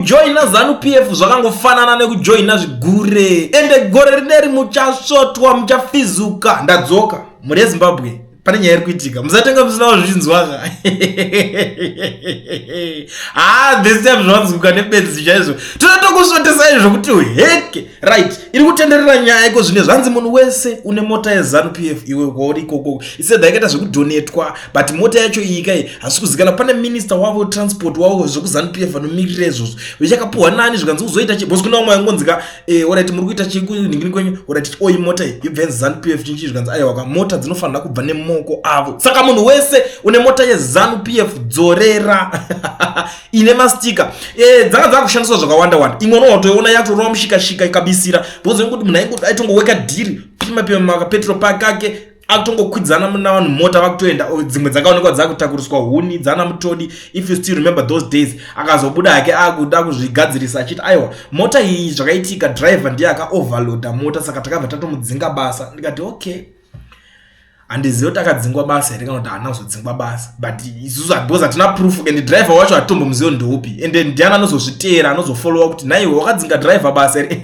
Joina ZANU-PF zvakangofanana nekujoina zvigure ende gore rineri muchasvotwa muchafizuka. Ndadzoka muri yeZimbabwe pane nyaya iri kuitika, musatenga musinawo zvichinzwaka. This time zvavanzwika nebenzi chaizvo totokusvotesai zvokuti heke right iri kutenderera nyaya iko zvine zvanzi munhu wese une mota yeZANU-PF iwe kwauri ikoko isedha yakaita zvekudhonetwa but mota yacho iyi kai hasi kuzikana pane minister wavo transport wavo zvekuZANU-PF anomirira izvozvo vichakapuhwa nani zvikanzi kuzoita bhosi kuna umwe aingonzika orati muri kuita chikuningini kwenyu orati oi mota iyi ibva yeZANU-PF chinchi zvikanzi aiwa mota dzinofanira kubva nemoko avo. Saka munhu wese une mota yeZANU-PF dzorera ine mastika dzanga kushandiswa zvakawanda wanda. Imwe unotoiona yatorova mushikashika ikabisira bhozi kuti munhu aingo aitongoweka dhiri pima petrol park ake akutongokwidzana navanhu mota vakutoenda dzimwe dzakaonekwa dzakutakuriswa huni dzana mutodi. If you still remember those days akazobuda hake akuda kuzvigadzirisa achiti aiwa mota iyi zvakaitika driver ndiye akaoverloada mota saka takabva tatomudzinga basa. Ndikati okay handizivi kuti akadzingwa basa here kana kuti haana kuzodzingwa basa but isusu because hatina proof and driver wacho hatombomuzivo ndeupi ende ndiani anozozviteera anozofollowa kuti naiwe wakadzinga driver basa here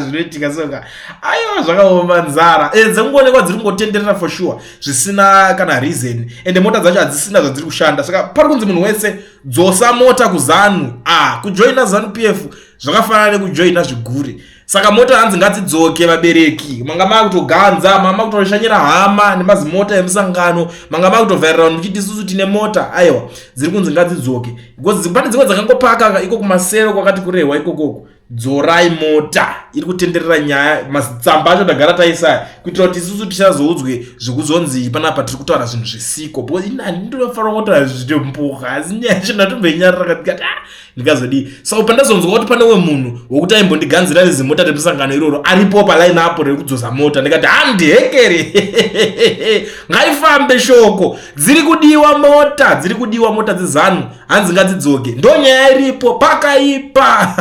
zvinoitika soka aiwa zvakaoma nzara dzengonekwa dziri kungotenderera for sure zvisina kana reason ende mota dzacho hadzisina zvadziri kushanda. Saka pari kunzi munhu wese dzosa mota kuZANU. Kujoina ZANU-PF zvakafanana nekujoina zvigure. Saka mota hanzi ngadzidzoke vabereki manga makutoganza mama kutoshanyira hama nemazimota emusangano manga makutovharirana muchiti isusu tine mota aiwa dziri kunzi ngadzidzoke because pane dzimwe dzakangopaka iko kumasero kwakati kurehwa ikokoko. Dzorai mota iri kutenderera nyaya matsamba acho ndagara taisaya kuitira kuti isusu tichazoudzwe zvekuzonzi panapa tiri kutaura zvinhu zvisiko because inani ndinofanira kutaura zvitombuka asi nyaya yacho ndatombenyarira katikati ndikazodii. Saka pandazonzwa kuti pane umwe munhu wokuti aimbondiganzira nezimota remusangano iroro aripo paline apo riri kudzosa mota ndikati handihekere ngaifambe shoko dziri kudiwa mota dzeZANU hanzi ngadzidzoke ndo nyaya iripo pakaipa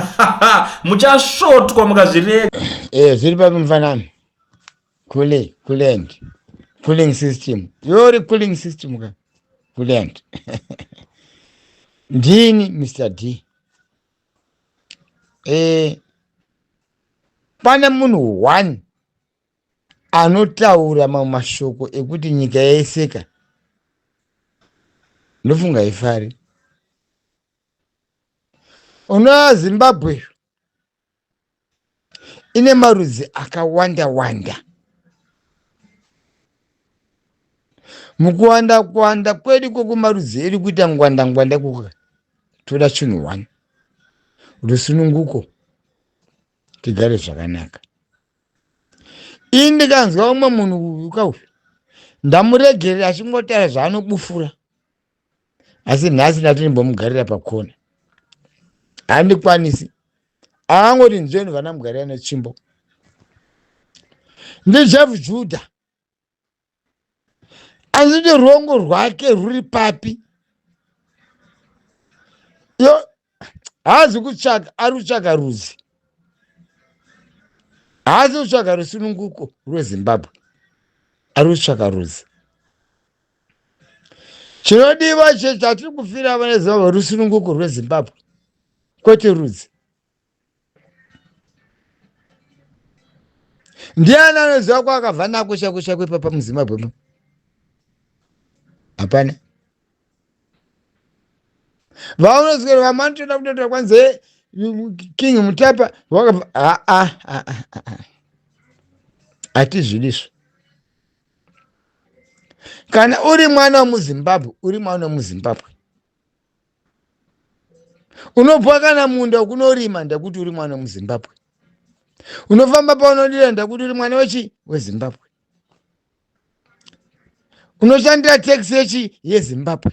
muchasvotwa mukazvireka. Zviri pakumfanana cooling system yori cooling system ka coolant ndini Mr. D. Pane munhu one anotaura mashoko ekuti nyika yaiseka ndofunga ifari. Unoona Zimbabwe ine marudzi akawanda wanda. Mukuwanda kwedu marudzi iri kuita ngwanda kuka toda chinhu one rusununguko tigare zvakanaka. Ini ndikanzwa umwe munhu ukauyu ndamuregerera achingotaura zvaanobufura asi nhasi ndatimbomugarira pakona handikwanisi angoti nzveni vanamugarira nechimbo. NdiJeff Judah anditi rongo rwake ruri papi yo haazi kutsvaka ari kutsvaka rudzi haazi kutsvaka rusununguko rweZimbabwe ari kutsvaka rudzi. Chinodiwa chatiri kufira vane Zimbabwe rusununguko rweZimbabwe kwete rudzi. Ndiani anoziva kwakabva nako chakwe papa muZimbabwe? Hapana. Vaunozwira vamanotoda kutotora kwanze King Mutapa wakabva hatizvidisvo. Kana uri mwana wemuZimbabwe unobva kana munda kunorima ndakuti uri mwana wemuZimbabwe. Unofamba paunodira ndakuti uri mwana weZimbabwe. Unoshandira taxi yeZimbabwe.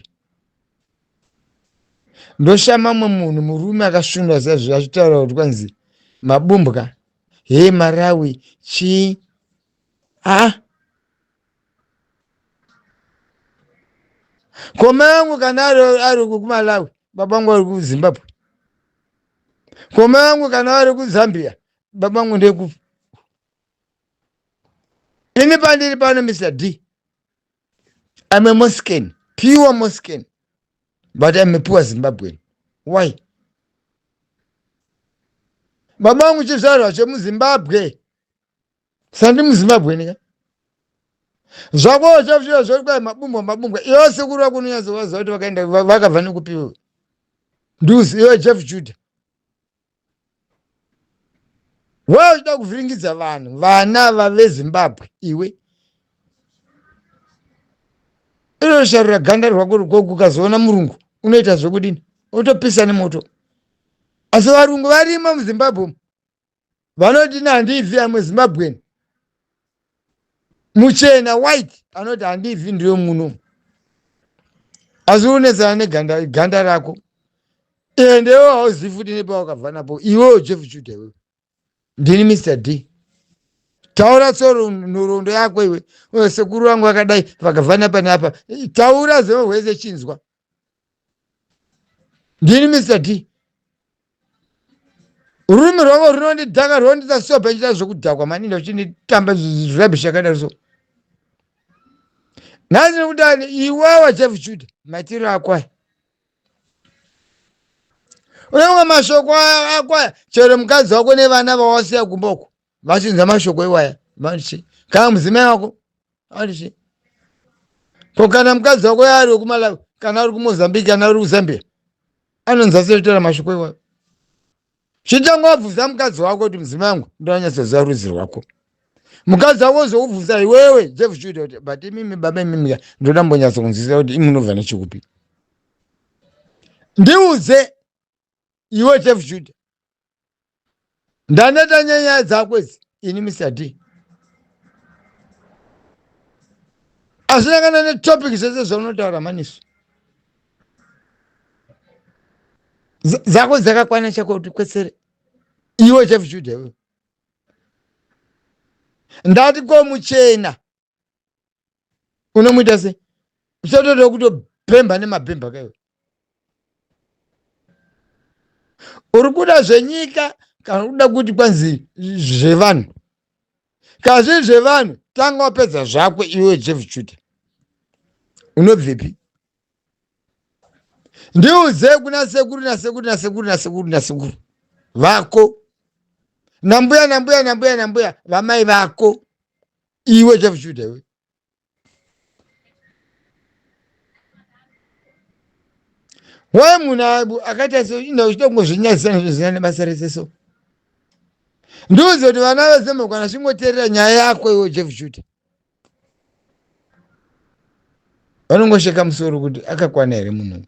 Ndoshama munhu murume akasvinura zazvo achitaura kuti kwanzi mabumbwa Malawi chi koma yangu kana ari kuMalawi babangu ari kuZimbabwe. Koma yangu kana ari kuZambia babangu ndekupi. Ini pandiri pano Mr. D. I'm a Muslim, pure Muslim, but I'm a poor Zimbabwean. Why? baba vangu chizvarwa chemuzimbabwe sandi muzimbabwe nika zvako zvazviro zvori kwai mabumbwa iwe sekuru vako unonyatsovaziva kuti vakaenda vakabva nekupiwa nduzi iwe Jeff Judah wewe uchida kuvhiringidza vanhu vana vavezimbabwe iwe inosharira ganda rwako rugogo ukazoona murungu unoita zvokudini utopisa nemoto asi varungu varimo muzimbabwe vanoti handibvi amwe zimbabweni muchena white anoti handibvi ndiyo muno asi unesana neganda rako endewo hauzivi futi nepawakabva napo iwewo Jeff Judah wewe ndini Mr. D taura tsoro nhoroondo yako iwe sekuru vangu vakadai vakabva napa napa taura zemo hwese chinzwa ndini Mr. D rurimi rwako runondidhaka runondita sopa chita zvokudhakwa maninda uchinditamba zvirabhishi akadaro so nhasi nekudani iwewa Jeff Judah matiro akwaya unamwe mashoko akwaya chero mukadzi wako nevana vawasiya kumboko vachinza mashoko iwaya vanichi kana mudzimai wako vanichi ko kana mukadzi wako yari wekumalawi kana uri kumozambiki kana uri kuzambia anonzi setora mashoko iwayo chitanga wabvunza mukadzi wako kuti mudzimai wangu ndonyatsoziva rudzi rwako mukadzi wako uzoubvunza iwewe Jeff Judah kuti but imimi baba imimi ndoda mbonyatsokunzwisisa kuti imi munobva nechikupi ndiudze iwe Jeff Judah ndaneta nyaya dzako idzi ini Mr. D asina kana netopic zvese zvaunotaura manisu dzako dzakakwana chako kuti kwesere iwe Jeff Judah wewe ndati ko muchena unomuita se uchatoda kutopemba nemapemba kaiwe uri kuda zvenyika kana kuda kuti kwanzi zvevanhu kana zviri zvevanhu tanga wapedza zvako iwe Jeff Judah unobvepi ndiuze kuna sekuru vako nambuya vamai vako iwe Jeff Judah we wai munhu akaita so ina uchida kungozvinyadzisa nezvizina nebasa rese so ndiuze kuti vana vezemo kana zvingoteerera nyaya yako iwe Jeff Judah vanongosheka musoro kuti akakwana here munhu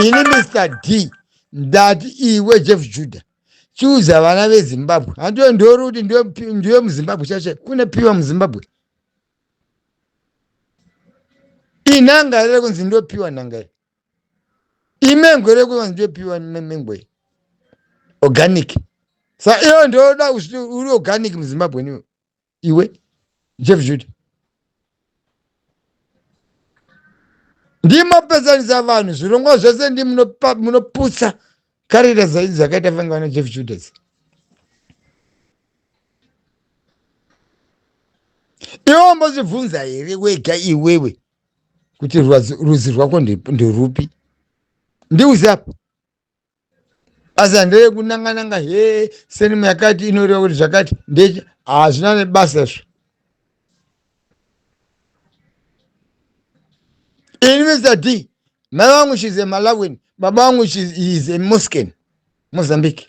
ini Mr. D ndati iwe Jeff Judah chiudza vana vezimbabwe handiwe ndori kuti ndiwe muzimbabwe chache kune piwa muzimbabwe inhanga rere kunzi ndopiwa nhanga imengo rere kunzi ndopiwa mengo organic sa iyo ndoda uri organic muzimbabwe niwe iwe Jeff Judah ndimapedzanisa vanhu zvirongwa zvese ndi munoputsa karira zaidzi dzakaita fanga vana Jeff Judah iwe mbozvibvunza here wega iwewe kuti rudzi rwako nderupi ndiuze apa asi handeye kunanga senimu yakati inoreva kuti zvakati ndecha hazvina nebasa zvo ini Mr. D mai vangu she's a Malawian baba vangu is a Muscan Mozambique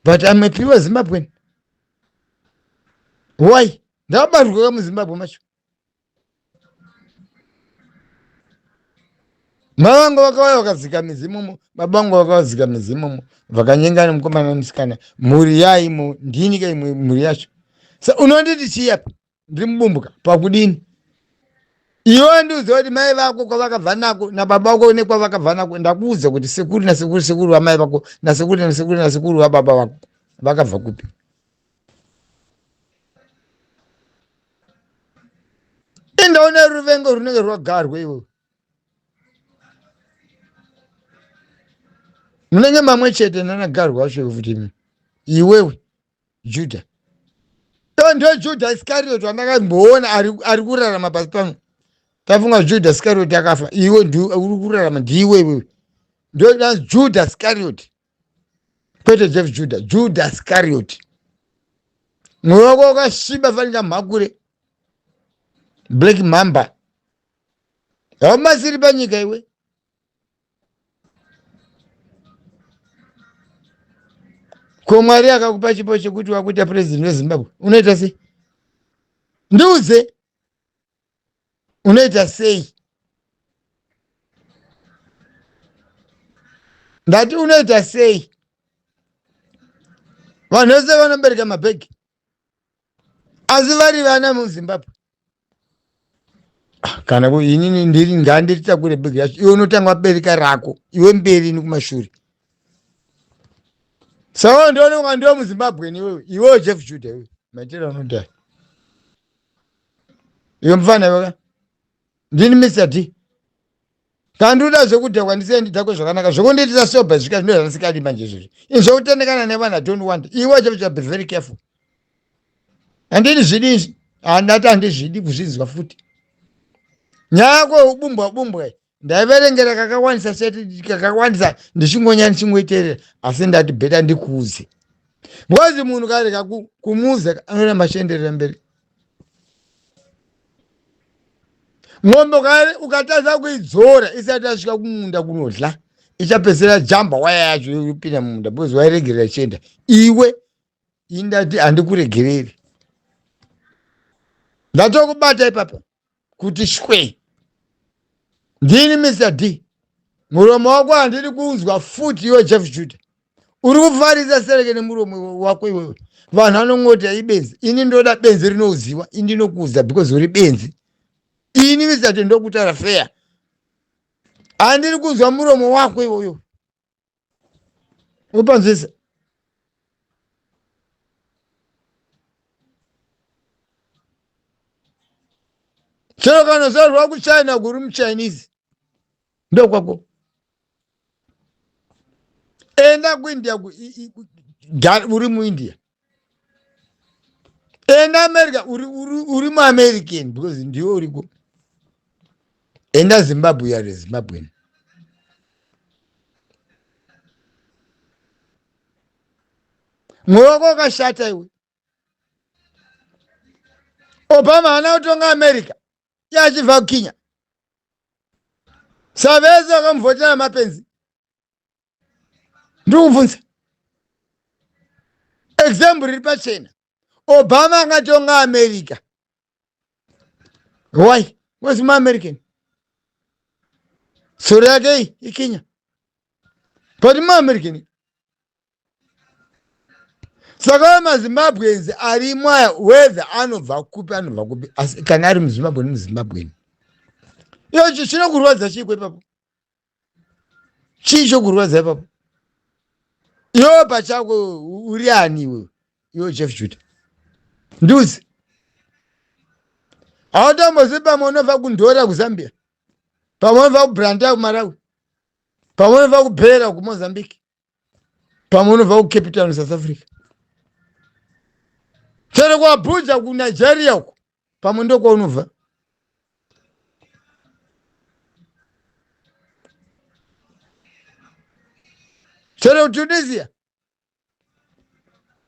but I'm a pure Zimbabwean why ndakabarwa muzimbabwe macho mai vangu vakauya vakazika mizimomo baba vangu vakazika mizimomo vakanyengana mukomana nemusikana mhuri yaimo ndinika imwe mhuri yacho sa unonditi chiyapa ndiri mubumbuka pakudini iwe ndiuziva kuti mai vako kwavakabva nako nababa vako nekwavakabva nako ndakuudza kuti sekuru nasekuru vamai vako nasekuru vababa vako vakabva kupi indaona ruvengo runenge rwagarwe iwe munenge mamwe chete nanagarwe wacho kuti iwewe Judah ndo Judah Iscariot wandakamboona ari kurarama pasi pano tafunga Judah Iscariot akafa iwe uri kurarama ndiwe wewe ndio Judas Iscariot, kwete Jeff Judas Iscariot. Mwoyo wako wakashiba fanika mhakure Black Mamba. Haumasiri panyika iwe. Kwa Mwari akakupa chipo chekuti wakuita president wa Zimbabwe, unaita sei? Ndiuze unaita sei? Ndati unaita sei? Vanhu vose vanobereka mabhegi asi vari vana muZimbabwe. Kana inini ndiri nganditakure bhegi yacho, iwe unotanga wabereka rako iwe mberi nekumashure. Saka ndiononga ndio muZimbabwe ni wewe. Iwe Jeff Judah wewe. Matira unodai. Iwe mfana waka. Ndini Mr. D. Kanduda zvekudhakwa ndisendi tako zvakanaka. Zvokundiitira sober zvika zvino zvasikadi manje zvizvi. Zvokutendekana nevana don't want. Iwe Jeff Judah, be very careful. Andini zvidi andati andizvidi kuzvinzwa futi. Nyako ubumbwa. Ndaiverengera kakawandisa seti kakawandisa ndichingonya ndichingoiterera asi ndati beta ndikuuze. Mwazi munhu kare kumuza anona mashenderera mberi. Ng'ombe kare ukataza kuidzora isati asvika kumunda kunodla ichapedzera jamba waya yacho yopinda mumunda because wairegerera ichienda. Iwe indati handikuregereri. Ndatokubata ipapa kuti shwe. Ndini Mr. D. Muromo wako handiri kuunzwa futi iwe Jeff Judah. Uri kufarisa sereke nemuromo wako iwewe. Vanhu vanongoti ibenzi. Ini ndoda benzi rinoziva. Ini ndinokuudza because uri benzi. Ini Mr. D ndokutaura fair. Handiri kunzwa muromo wako iwoyo. Upanzisa. Chero kana zorwa kuChina kuri muChinese. Ndo kwako. Enda kuIndia uri muIndia. Enda America uri muAmerican because ndiwe uriko. Enda Zimbabwe yari Zimbabwe. Mwoko kashata iwe. Obama anaotonga America. Yachibva Kenya. Saveza kamvotera mapenzi. Ndikubvunza. Example riri pachena. Obama akatonga America. Why? Was my American? Sura yake iKenya. But my American. Saka maZimbabweans ari mwaya whether anobva kupi kana ari muZimbabwe. Iyo chinokurwadza chikwe ipapo. Chicho kurwadza ipapo. Iwe pachako uri ani iwe? Iwe Jeff Judah. Nduzi. Hautambozivi pamwe unobva kuNdora kuZambia. Pamwe unobva kuBranda kuMalawi. Pamwe unobva kuBhera kuMozambique. Pamwe unobva kuCape Town South Africa. Chero kuAbuja kuNigeria uko. Pamwe ndoko unobva. Chero Tunisia.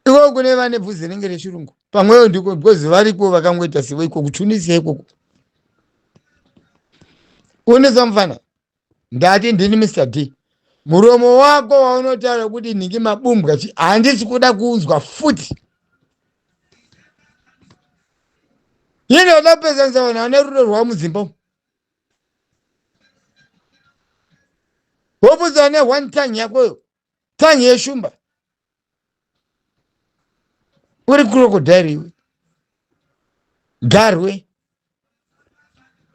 Iwe kune vane bvudzi rinenge rechirungu. Pamweyo ndiko because variko vakangoita sewe iko kuTunisia ikoko. Unisa mfana. Ndati ndini Mr. D. Muromo wako waunotaura kuti ningi mabumbwa handisi kuda kuunzwa futi. Yini wadapezanisa vanhu vane rudo rwamuZimbabwe. Wobudza ne one tongue yakoyo. Tongue yeshumba. Uri crocodile iwe. Garwe.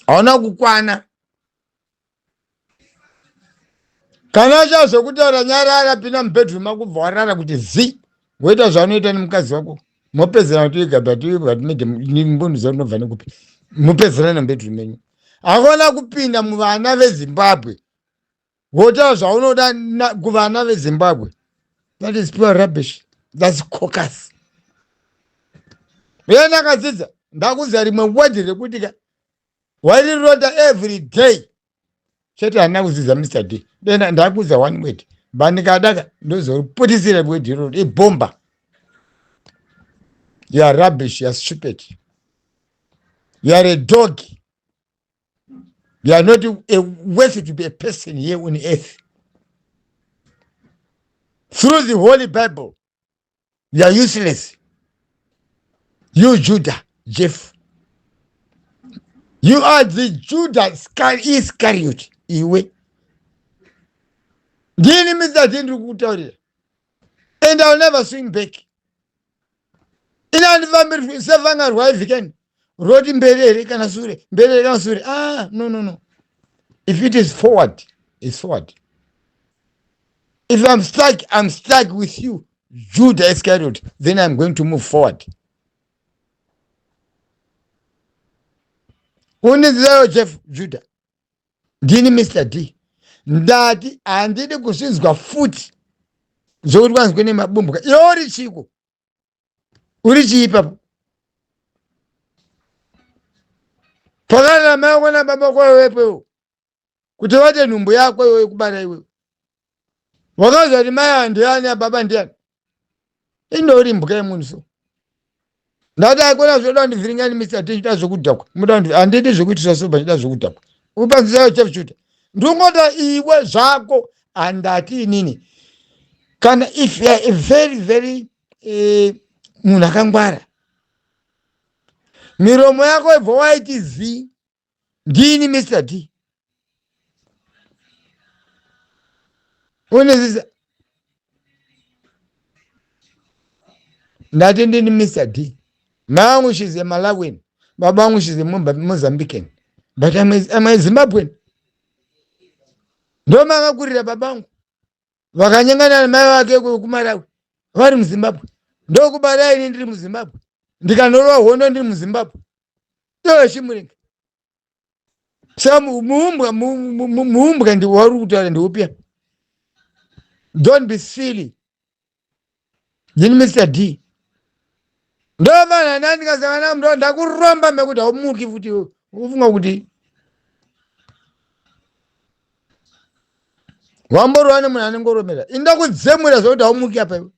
Hauna kukwana. Kana chazokutaura nyarara pina mubedroom mako bva warara kuti zi. Woita zvaunoita nemukazi wako. Mopedzera kuti igabati ni mbundu zaunobva nekupi. Mopedzera nebedroom menyu. Hakuna kupinda muvana veZimbabwe. Wotaura zvaunoda kuvana veZimbabwe. That is pure rubbish. That's caucus. Yena kadzidza ndakuza rimwe word rekuti ka warironda every day chete hana kudzidza Mr D denda ndakuudza one word bandikadaka ndozoputisira word iroro ibhomba. You are rubbish, you are stupid, you are a dog, you are not worthy to be a person here on earth. Through the Holy Bible, you are useless. You Judah, Jeff. You are the Judah Iscariot. Iwe. Ndini Mr. Tindru kutaurira. And I'll never swing back. Ina family sevanga rwaivhikani. Roti mbelere kana sure. Mbelere kana sure. No. If it is forward, it's forward. If I'm stuck with you, Judah Iscariot, then I'm going to move forward. Unizilayo Jeff Judah. Ndini Mr. D. Ndati handidi kuzvinzwa futi zvokuti kwanzi kune mabumbuka. Iwe uri chiko? Uri chii ipapo? Pakana mai vako nababa vako iwepo kuti vate nhumbu yako iwe kubara iwe. Wakaziva kuti mai handiani ababa ndiani? Indori mbuka yemunhu so. Ndati aikona zvoda kundivhiringani Mr. D chida zvokudhakwa. Handidi zvokuitisa so pachida zvokudhakwa. Upanzisayo Jeff Judah. Ndungota iwe zvako handati inini. Kana if you are a very munhu akangwara, miromo yako ibva waiti zi. Ndini Mr. D. Unezisa? Ndati ndini Mr. D. Mai vangu she's a Malawian. Baba vangu she's a Mozambican. But I'm a Zimbabwean. Ndo makakurira babangu. Vakanyangana namai vake kumarawi. Vari muZimbabwe. Ndo kubara ini ndiri muZimbabwe. Ndikandorwa hondo ndiri muZimbabwe. Ndo chimuringa. Saka muumbwa ndi wari kutaura ndiupya. Don't be silly. Ndini Mr. D. Ndo vanhu ndandikasangana ndo ndakuromba mekuti haumuki futi iwe. Ufunga kuti wamborwa nemunhu anengoromera. Inda kudzemura zvokuti haumuki apa iwe.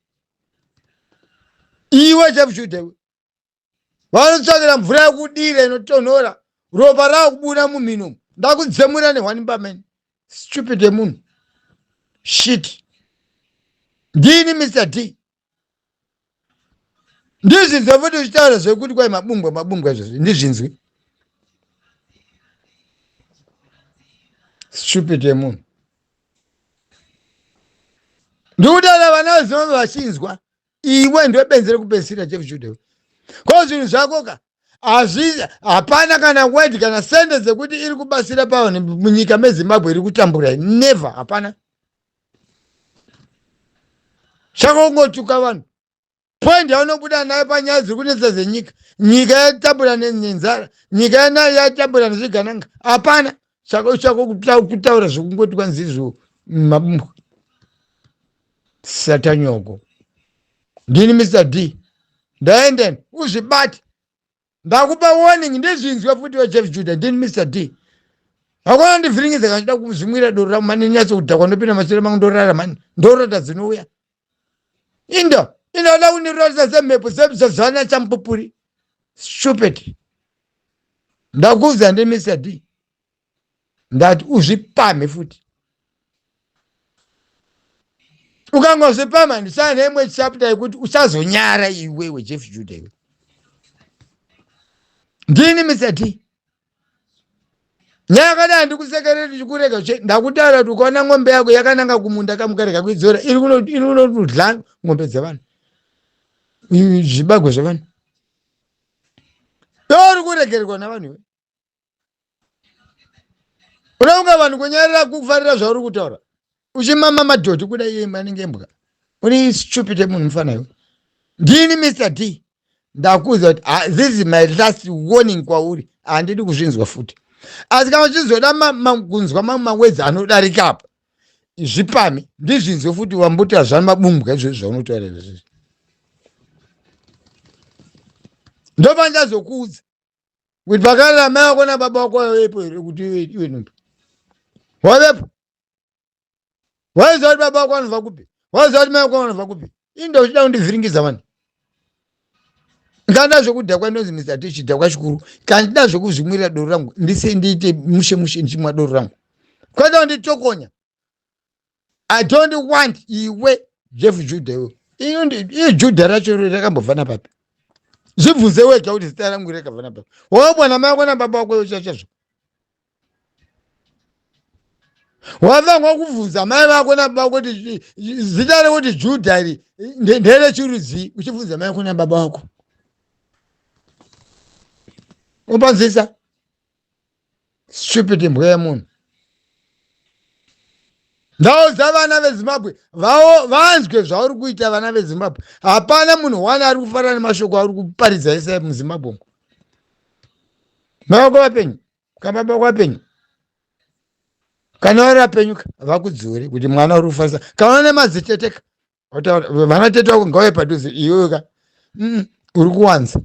Iwe Jeff Judah iwe. Vanotsvakira mvura yekudira inotonhora. Ropa rakubuda mumhino. Ndakudzemura nehwani pamene. Stupid yemunhu. Shit. Ndini Mr. D. Ndizvinzwe futi uchitaura zvekuti kwai mabumbwa izvozvo. Ndizvinzwe. Stupid yemunhu. Ndikutaura vana vezvinova vachinzwa. Iwe ndiwe benzi rekupedzisira Jeff Judah. Ko zvinhu zvako ka hapana kana word kana sende dzekuti iri kubatsira pavanhu munyika meZimbabwe iri kutambura. Never. Hapana. Chako kungotuka vanhu. Point yaunobuda nayo panyaya dziri kunetsa dzenyika. Nyika yatambura nenzara. Nyika yatambura nezvigananga. Hapana. Chako kutaura zvokungoti kwanzi izvo mabumbwa. Satanyoko. Ndini Mr. D. Ndaendeni uzvibate. Ndakupa warning ndizvinzwe futi weJeff Judah. Ndini Mr. D. Hakuna ndivhiringidza kana chida kuzvimwira doro rangu mani nyatso kudhakwa ndopinda mashure mangu ndorara mani. Ndorota dzinouya. Inoda kundiratidza semhepo zana champupuri. Stupid. Ndakuudza ndini Mr. D. Ndati uzvipame futi. Ukangozvipama ndisana neimwe chapter yekuti usazonyara iwewe Jeff Judah. Ndini Mr. D. Nyaya kada ndikusekerera ndichikurega ndakutaura kuti ukaona ng'ombe yako yakananga kumunda kamukarega kuidzora iri kunodla ng'ombe dzevanhu. Zvibagwe zvevanhu. Uri kuregererwa navanhu iwe. Unounga vanhu kunyarira kufarira zvauri kutaura. Uchimama madhodhi kuda iye manenge embwa. Uri stupid munhu mufana iwe. Ndini Mr. D. Ndakuudza kuti this is my last warning kwauri. Handidi kuzvinzwa futi. Asi kama chizoda kunzwa mawedzi anodarika apa. Zvipame. Ndizvinzwe futi wambuta zvana mabumbwa izvozvo zvaunotaura izvozvo. Ndoba ndazokuudza. Kuti pakana mai vako nababa vako iwepo here kuti iwe nhumbu. wavepo waizoti baba wako anobva kupi waizoti mai wako anobva kupi indo uchida kundivhiringiza mani nganda zvokudhakwa ndonzi Mr. T chidhakwa chikuru kana ndida zvokuzvimwirira doro rangu ndise ndiite mushe ndichimwa doro rangu kwete kunditokonya. I don't want iwe Jeff Judah iwe Judah racho rakambobva napapi zvibvunze wega kuti zita rangu rakabva napapi wabwana mai wako nababa wako chachazvo wavangwa kubvunza mai vako nababa wako kuti zita rekuti Judah iri nderechirudzi uchibvunza mai wako nababa wako upanzisa stupid mbwa yemunhu. Ndau dzavana veZimbabwe vanzwe zvauri kuita vana veZimbabwe. Hapana munhu wani ari kufarana nemashoko ari kuparidza ese muZimbabwe. Mavako vapenyu kababa wako vapenyu kana vari vapenyuka vakudzore kuti mwana uri kufarisa kana une madziteteka vana tete wako ngauye padhuze iweka uri kuwanza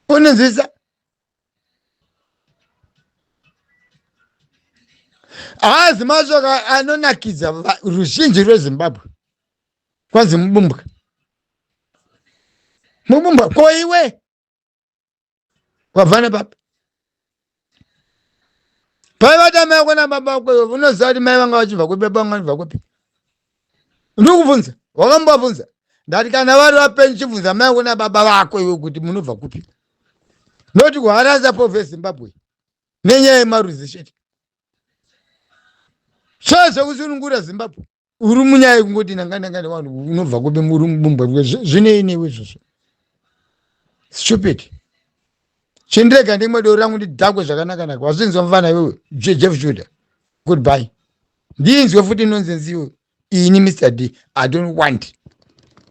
unonzwisa. Haazi mashoko anonakidza ruzhinji rweZimbabwe kwanzi mubumbwa ko iwe wabva napapi paivata mai wako nababa wako unoziva kuti mai vanga vachibva kupi baba vanga vachibva kupi ndiri kubvunza wakambobvunza ndati kana vari vapenyu chibvunza mai wako nababa vako iwe kuti munobva kupi noti kuharasa po veZimbabwe nenyaya yemarudzi chete zvekusunungura Zimbabwe uri munyaya yekungoti nangana vanhu unobva kupi muri mubumbwa zvinei newe izvozvo stupid. Chindirega ndimwe doro rangu ndidhakwe zvakanaka wazvinzwa mufana iwewe Jeff Judah goodbye ndinzwe futi inonzi nziwe ini Mr. D I don't want